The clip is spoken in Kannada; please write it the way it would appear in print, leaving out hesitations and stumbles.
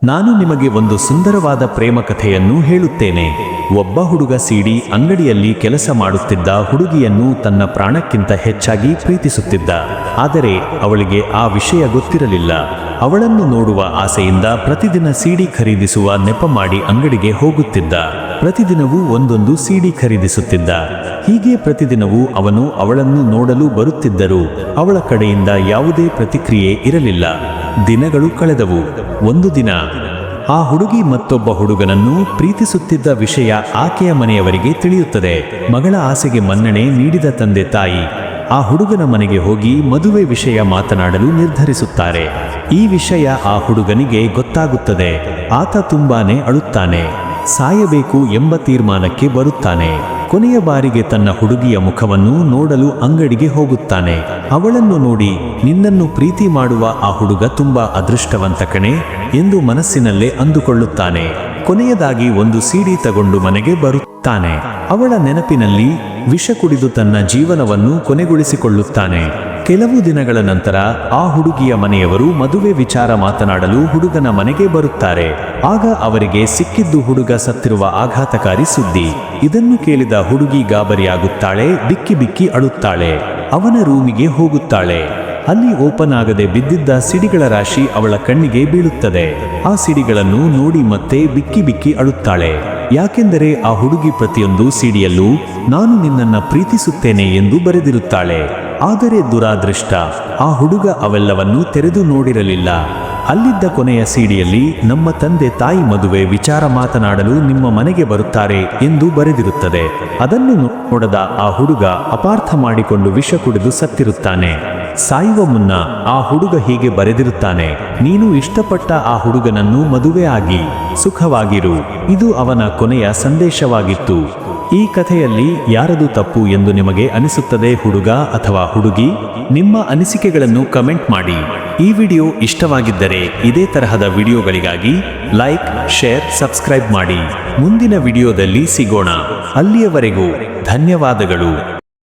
ನಾನು ನಿಮಗೆ ಒಂದು ಸುಂದರವಾದ ಪ್ರೇಮ ಕಥೆಯನ್ನು ಹೇಳುತ್ತೇನೆ. ಒಬ್ಬ ಹುಡುಗ ಸಿಡಿ ಅಂಗಡಿಯಲ್ಲಿ ಕೆಲಸ ಮಾಡುತ್ತಿದ್ದ ಹುಡುಗಿಯನ್ನು ತನ್ನ ಪ್ರಾಣಕ್ಕಿಂತ ಹೆಚ್ಚಾಗಿ ಪ್ರೀತಿಸುತ್ತಿದ್ದ. ಆದರೆ ಅವಳಿಗೆ ಆ ವಿಷಯ ಗೊತ್ತಿರಲಿಲ್ಲ. ಅವಳನ್ನು ನೋಡುವ ಆಸೆಯಿಂದ ಪ್ರತಿದಿನ ಸಿಡಿ ಖರೀದಿಸುವ ನೆಪ ಮಾಡಿ ಅಂಗಡಿಗೆ ಹೋಗುತ್ತಿದ್ದ. ಪ್ರತಿದಿನವೂ ಒಂದೊಂದು ಸಿಡಿ ಖರೀದಿಸುತ್ತಿದ್ದ. ಹೀಗೆ ಪ್ರತಿದಿನವೂ ಅವನು ಅವಳನ್ನು ನೋಡಲು ಬರುತ್ತಿದ್ದರೂ ಅವಳ ಕಡೆಯಿಂದ ಯಾವುದೇ ಪ್ರತಿಕ್ರಿಯೆ ಇರಲಿಲ್ಲ. ದಿನಗಳು ಕಳೆದವು. ಒಂದು ದಿನ ಆ ಹುಡುಗಿ ಮತ್ತೊಬ್ಬ ಹುಡುಗನನ್ನು ಪ್ರೀತಿಸುತ್ತಿದ್ದ ವಿಷಯ ಆಕೆಯ ಮನೆಯವರಿಗೆ ತಿಳಿಯುತ್ತದೆ. ಮಗಳ ಆಸೆಗೆ ಮನ್ನಣೆ ನೀಡಿದ ತಂದೆ ತಾಯಿ ಆ ಹುಡುಗನ ಮನೆಗೆ ಹೋಗಿ ಮದುವೆ ವಿಷಯ ಮಾತನಾಡಲು ನಿರ್ಧರಿಸುತ್ತಾರೆ. ಈ ವಿಷಯ ಆ ಹುಡುಗನಿಗೆ ಗೊತ್ತಾಗುತ್ತದೆ. ಆತ ತುಂಬಾನೇ ಅಳುತ್ತಾನೆ. ಸಾಯಬೇಕು ಎಂಬ ತೀರ್ಮಾನಕ್ಕೆ ಬರುತ್ತಾನೆ. ಕೊನೆಯ ಬಾರಿಗೆ ತನ್ನ ಹುಡುಗಿಯ ಮುಖವನ್ನು ನೋಡಲು ಅಂಗಡಿಗೆ ಹೋಗುತ್ತಾನೆ. ಅವಳನ್ನು ನೋಡಿ, ನಿನ್ನನ್ನು ಪ್ರೀತಿ ಮಾಡುವ ಆ ಹುಡುಗ ತುಂಬಾ ಅದೃಷ್ಟವಂತ ಕಣೆ ಎಂದು ಮನಸ್ಸಿನಲ್ಲೇ ಅಂದುಕೊಳ್ಳುತ್ತಾನೆ. ಕೊನೆಯದಾಗಿ ಒಂದು ಸಿಡಿ ತಗೊಂಡು ಮನೆಗೆ ಬರುತ್ತಾನೆ. ಅವಳ ನೆನಪಿನಲ್ಲಿ ವಿಷ ಕುಡಿದು ತನ್ನ ಜೀವನವನ್ನು ಕೊನೆಗೊಳಿಸಿಕೊಳ್ಳುತ್ತಾನೆ. ಕೆಲವು ದಿನಗಳ ನಂತರ ಆ ಹುಡುಗಿಯ ಮನೆಯವರು ಮದುವೆ ವಿಚಾರ ಮಾತನಾಡಲು ಹುಡುಗನ ಮನೆಗೆ ಬರುತ್ತಾರೆ. ಆಗ ಅವರಿಗೆ ಸಿಕ್ಕಿದ್ದು ಹುಡುಗ ಸತ್ತಿರುವ ಆಘಾತಕಾರಿ ಸುದ್ದಿ. ಇದನ್ನು ಕೇಳಿದ ಹುಡುಗಿ ಗಾಬರಿಯಾಗುತ್ತಾಳೆ. ಬಿಕ್ಕಿ ಬಿಕ್ಕಿ ಅಳುತ್ತಾಳೆ. ಅವನ ರೂಮಿಗೆ ಹೋಗುತ್ತಾಳೆ. ಅಲ್ಲಿ ಓಪನ್ ಆಗದೆ ಬಿದ್ದಿದ್ದ ಸಿಡಿಗಳ ರಾಶಿ ಅವಳ ಕಣ್ಣಿಗೆ ಬೀಳುತ್ತದೆ. ಆ ಸಿಡಿಗಳನ್ನು ನೋಡಿ ಮತ್ತೆ ಬಿಕ್ಕಿ ಬಿಕ್ಕಿ ಅಳುತ್ತಾಳೆ. ಯಾಕೆಂದರೆ ಆ ಹುಡುಗಿ ಪ್ರತಿಯೊಂದು ಸಿಡಿಯಲ್ಲೂ ನಾನು ನಿನ್ನನ್ನ ಪ್ರೀತಿಸುತ್ತೇನೆ ಎಂದು ಬರೆದಿರುತ್ತಾಳೆ. ಆದರೆ ದುರಾದೃಷ್ಟ, ಆ ಹುಡುಗ ಅವೆಲ್ಲವನ್ನೂ ತೆರೆದು ನೋಡಿರಲಿಲ್ಲ. ಅಲ್ಲಿದ್ದ ಕೊನೆಯ ಸಿಡಿಯಲ್ಲಿ ನಮ್ಮ ತಂದೆ ತಾಯಿ ಮದುವೆ ವಿಚಾರ ಮಾತನಾಡಲು ನಿಮ್ಮ ಮನೆಗೆ ಬರುತ್ತಾರೆ ಎಂದು ಬರೆದಿರುತ್ತದೆ. ಅದನ್ನು ನೋಡದ ಆ ಹುಡುಗ ಅಪಾರ್ಥ ಮಾಡಿಕೊಂಡು ವಿಷ ಕುಡಿದು ಸತ್ತಿರುತ್ತಾನೆ. ಸಾಯುವ ಮುನ್ನ ಆ ಹುಡುಗ ಹೀಗೆ ಬರೆದಿರುತ್ತಾನೆ, ನೀನು ಇಷ್ಟಪಟ್ಟ ಆ ಹುಡುಗನನ್ನು ಮದುವೆ ಆಗಿ ಸುಖವಾಗಿರು. ಇದು ಅವನ ಕೊನೆಯ ಸಂದೇಶವಾಗಿತ್ತು. ಈ ಕಥೆಯಲ್ಲಿ ಯಾರದು ತಪ್ಪು ಎಂದು ನಿಮಗೆ ಅನಿಸುತ್ತದೆ, ಹುಡುಗ ಅಥವಾ ಹುಡುಗಿ? ನಿಮ್ಮ ಅನಿಸಿಕೆಗಳನ್ನು ಕಮೆಂಟ್ ಮಾಡಿ. ಈ ವಿಡಿಯೋ ಇಷ್ಟವಾಗಿದ್ದರೆ ಇದೇ ತರಹದ ವಿಡಿಯೋಗಳಿಗಾಗಿ ಲೈಕ್, ಶೇರ್, ಸಬ್ಸ್ಕ್ರೈಬ್ ಮಾಡಿ. ಮುಂದಿನ ವಿಡಿಯೋದಲ್ಲಿ ಸಿಗೋಣ. ಅಲ್ಲಿಯವರೆಗೂ ಧನ್ಯವಾದಗಳು.